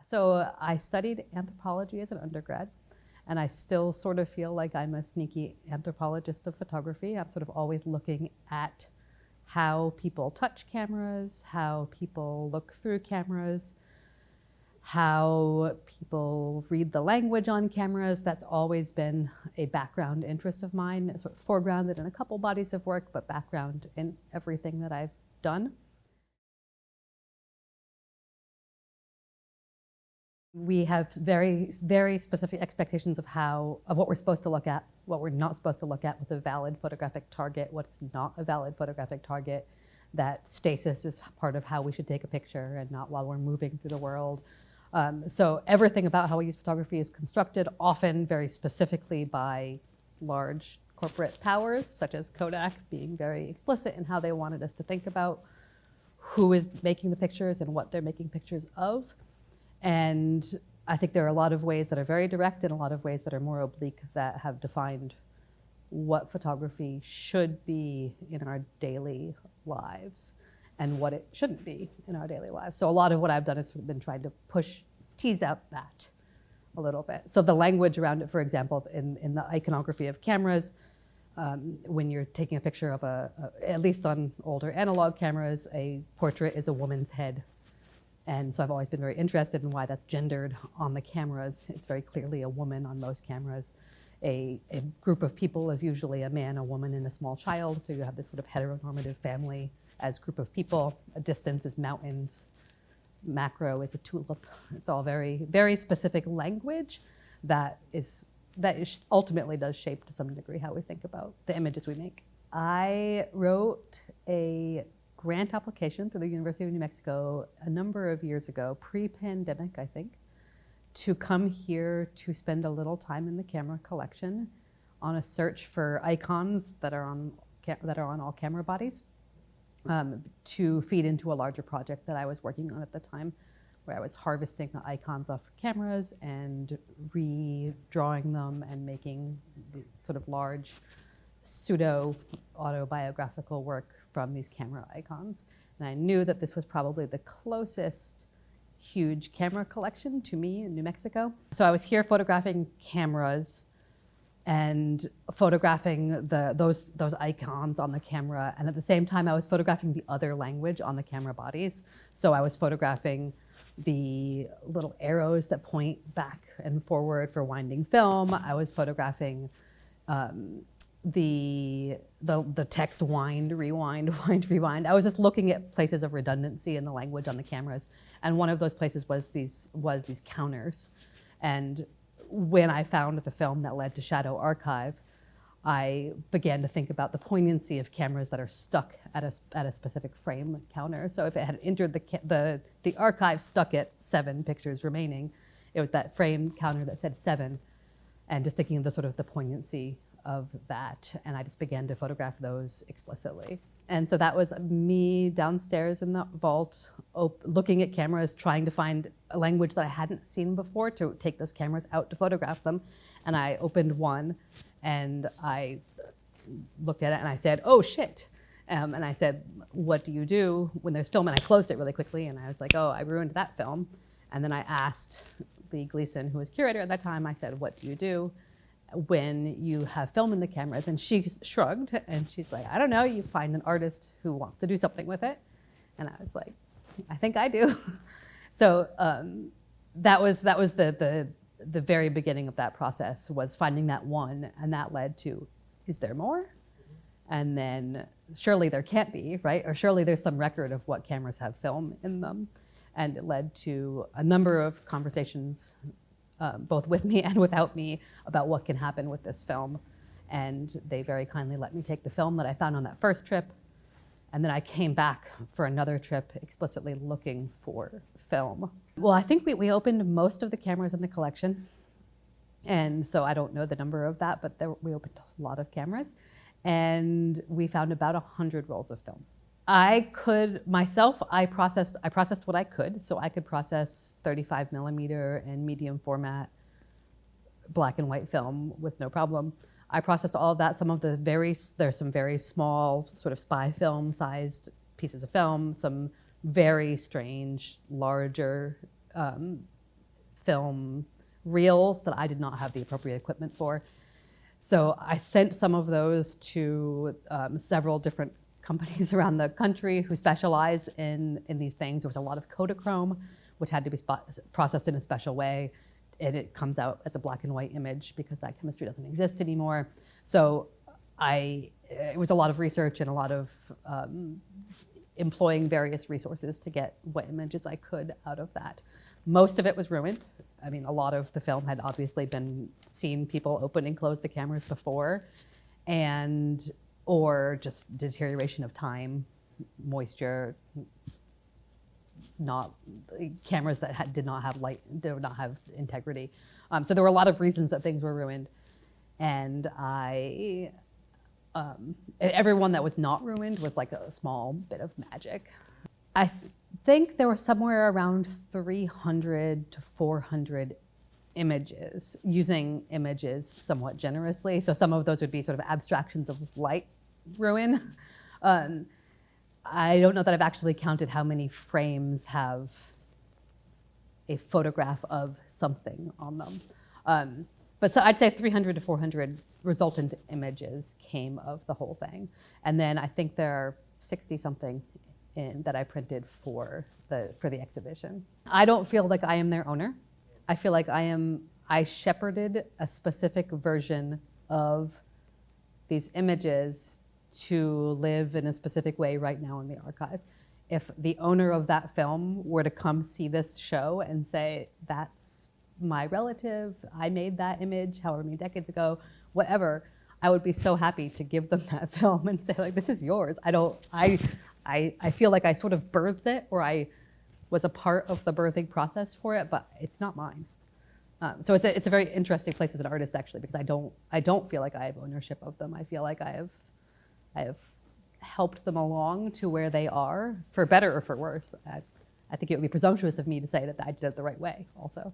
So I studied anthropology as an undergrad, and I still sort of feel like I'm a sneaky anthropologist of photography. I'm sort of always looking at how people touch cameras, how people look through cameras, how people read the language on cameras. That's always been a background interest of mine, sort of foregrounded in a couple bodies of work, but background in everything that I've done. We have very, very specific expectations of what we're supposed to look at, what we're not supposed to look at, what's a valid photographic target, what's not a valid photographic target, that stasis is part of how we should take a picture and not while we're moving through the world. So everything about how we use photography is constructed often very specifically by large corporate powers, such as Kodak, being very explicit in how they wanted us to think about who is making the pictures and what they're making pictures of. And I think there are a lot of ways that are very direct and a lot of ways that are more oblique that have defined what photography should be in our daily lives and what it shouldn't be in our daily lives. So a lot of what I've done has been trying to tease out that a little bit. So the language around it, for example, in the iconography of cameras, when you're taking a picture of at least on older analog cameras, a portrait is a woman's head. And so I've always been very interested in why that's gendered on the cameras. It's very clearly a woman on most cameras. A group of people is usually a man, a woman, and a small child. So you have this sort of heteronormative family as group of people. A distance is mountains. Macro is a tulip. It's all very, very specific language that ultimately does shape to some degree how we think about the images we make. I wrote a grant application through the University of New Mexico a number of years ago, pre-pandemic, I think, to come here to spend a little time in the camera collection on a search for icons that are on all camera bodies, to feed into a larger project that I was working on at the time, where I was harvesting the icons off cameras and redrawing them and making the sort of large pseudo-autobiographical work from these camera icons. And I knew that this was probably the closest huge camera collection to me in New Mexico. So I was here photographing cameras and photographing those icons on the camera. And at the same time, I was photographing the other language on the camera bodies. So I was photographing the little arrows that point back and forward for winding film. I was photographing the text wind, rewind, wind, rewind. I was just looking at places of redundancy in the language on the cameras. And one of those places was these counters. And when I found the film that led to Shadow Archive, I began to think about the poignancy of cameras that are stuck at a specific frame counter. So if it had entered the archive stuck at 7 pictures remaining, it was that frame counter that said 7. And just thinking of the poignancy of that, and I just began to photograph those explicitly. And so that was me downstairs in the vault, looking at cameras, trying to find a language that I hadn't seen before to take those cameras out to photograph them. And I opened one, and I looked at it, and I said, "Oh shit!" And I said, "What do you do when there's film?" And I closed it really quickly, and I was like, "Oh, I ruined that film." And then I asked Lee Gleason, who was curator at that time, I said, "What do you do when you have film in the cameras?" And she shrugged, and she's like, "I don't know, you find an artist who wants to do something with it." And I was like, "I think I do." So that was the very beginning of that process, was finding that one, and that led to, is there more? And then surely there can't be, right? Or surely there's some record of what cameras have film in them. And it led to a number of conversations, both with me and without me, about what can happen with this film. And they very kindly let me take the film that I found on that first trip. And then I came back for another trip explicitly looking for film. Well, I think we opened most of the cameras in the collection. And so I don't know the number of that, but we opened a lot of cameras. And we found about 100 rolls of film. I processed what I could. So I could process 35 millimeter and medium format black and white film with no problem. I processed all of that. There's some very small sort of spy film sized pieces of film, some very strange, larger film reels that I did not have the appropriate equipment for. So I sent some of those to several different companies around the country who specialize in these things. There was a lot of Kodachrome, which had to be processed in a special way, and it comes out as a black and white image because that chemistry doesn't exist anymore. So it was a lot of research and a lot of employing various resources to get what images I could out of that. Most of it was ruined. I mean, a lot of the film had obviously been seen people open and close the cameras before, or just deterioration of time, moisture, cameras that did not have light, did not have integrity. So there were a lot of reasons that things were ruined, and everyone that was not ruined was like a small bit of magic. I think there were somewhere around 300 to 400 images, using images somewhat generously. So some of those would be sort of abstractions of light ruin. I don't know that I've actually counted how many frames have a photograph of something on them. But so I'd say 300 to 400 resultant images came of the whole thing. And then I think there are 60-something that I printed for the exhibition. I don't feel like I am their owner. I feel like I shepherded a specific version of these images to live in a specific way right now in the archive. If the owner of that film were to come see this show and say, that's my relative, I made that image however many decades ago, whatever, I would be so happy to give them that film and say, like, this is yours. I feel like I sort of birthed it, or I was a part of the birthing process for it, but it's not mine. So it's a very interesting place as an artist, actually, because I don't feel like I have ownership of them. I feel like I have helped them along to where they are, for better or for worse. I think it would be presumptuous of me to say that I did it the right way also.